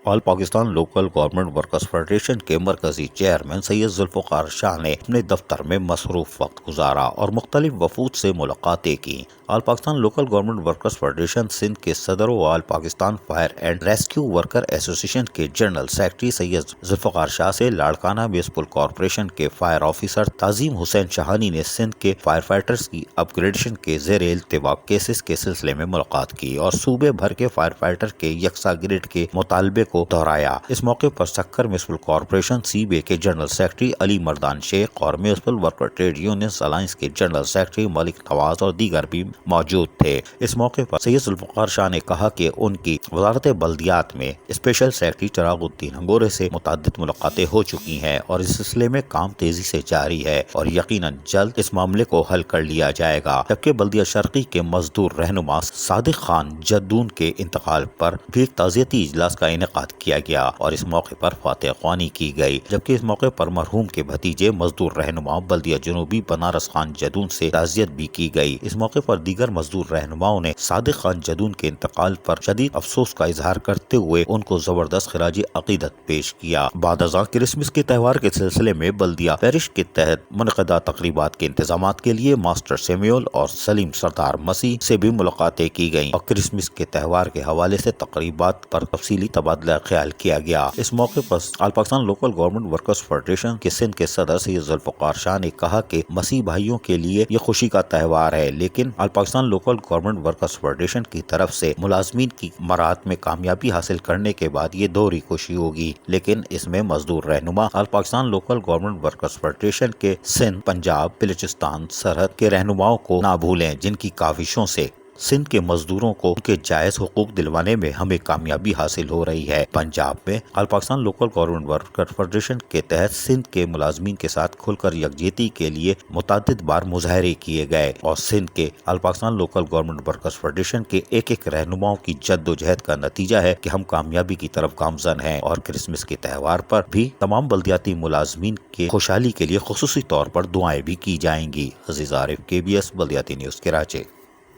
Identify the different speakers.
Speaker 1: All Pakistan local government workers federation के मरकजी chairman Syed Zulfiqar Shah ने अपने दफ्तर में मसरूफ वक्त गुजारा और मुख्तलिफ वफूद से मुलाकातें की। All Pakistan local government workers federation Sindh के सदर व all Pakistan fire and rescue worker association के जनरल सेक्रेटरी सैयद जुल्फ़िकार शाह से लाड़काना म्यूनिसिपल कॉरपोरेशन के फायर ऑफिसर ताज़ीम हुसैन शाहानी ने सिंध के फायर फाइटर्स की अपग्रेडेशन के ज़ेरे इल्तिवा केसेस के सिलसिले में मुलाकात की और सूबे भर के फायर फाइटर के यकसा ग्रेड के मुतालबे को दोहराया। इस मौके पर सक्कर म्यूनिसिपल कॉरपोरेशन सीबे के general secretary Ali Mardan Sheikh और municipal worker trade union alliance के जनरल सेक्रेटरी मलिक नवाज और दीगर भी मौजूद थे। इस मौके पर सैयद जुल्फ़िकार शाह ने कहा कि उनकी वज़ारत बल्दियात में स्पेशल सेक्रेटरी चिरागुद्दीन अंगोरे से मुतअद्दिद मुलाकातें हो चुकी हैं और इस सिलसिले में काम तेजी से जारी है और यकीनन जल्द इस मामले को हल कर लिया जाएगा। जबकि बल्दिया शर्की के मजदूर रहनुमा सादिक खान जद्दून के इंतकाल पर भी एक ताज़ियती इजलास का इनेकाद किया गया और इस मौके पर फातिहा ख्वानी की गई। जबकि इस मौके पर मरहूम के भतीजे मजदूर रहनुमा बल्दिया जनूबी बनारस खान जदून से ताज़ियत भी की गई। इस मौके पर दीगर मजदूर रहनुमाओं ने सादिक खान जदून के इंतकाल पर शदीद अफसोस का इजहार करते हुए उनको जबरदस्त खिराजी अकीदत पेश किया। बाद अज़ां क्रिसमस के त्यौहार के सिलसिले में बल्दिया पैरिश के तहत मुनक़दा तकरीबात के इंतजामात के लिए मास्टर सैमुअल और सलीम सरदार मसीह से भी मुलाकातें की गयी और क्रिसमस के त्यौहार के हवाले से तकरीबात पर तफसीली तबादला ख्याल किया गया। इस मौके पर all Pakistan local government workers federation के सिंध के सदर सैयद जुल्फ़िकार शाह ने कहा कि मसीह भाइयों के लिए ये खुशी का त्यौहार है, लेकिन all Pakistan local government workers federation की तरफ से मुलाजमीन की मराहत में कामयाबी हासिल करने के बाद ये दोहरी खुशी होगी। लेकिन इसमें मजदूर रहनुमा all Pakistan local government workers federation के सिंध, पंजाब, बलूचिस्तान सरहद के रहनुमाओं को ना भूलें, जिनकी काविशों से सिंध के मजदूरों को उनके जायज हुकूक दिलवाने में हमें कामयाबी हासिल हो रही है। पंजाब में all Pakistan local government worker federation के तहत सिंध के मुलाजमीन के साथ खुलकर यकजहती के लिए मुतअद्दिद बार मुजाहरे किए गए और सिंध के all Pakistan local government workers federation के एक रहनुमाओं की जद्दोजहद का नतीजा है कि हम कामयाबी की तरफ गामजन हैं और क्रिसमस के त्यौहार पर भी तमाम बल्दियाती मुलाजमीन के खुशहाली के लिए खुसूसी तौर पर दुआएं भी की जाएंगी। अजीज आरिफ, KBS बल्दियाती न्यूज़, कराची।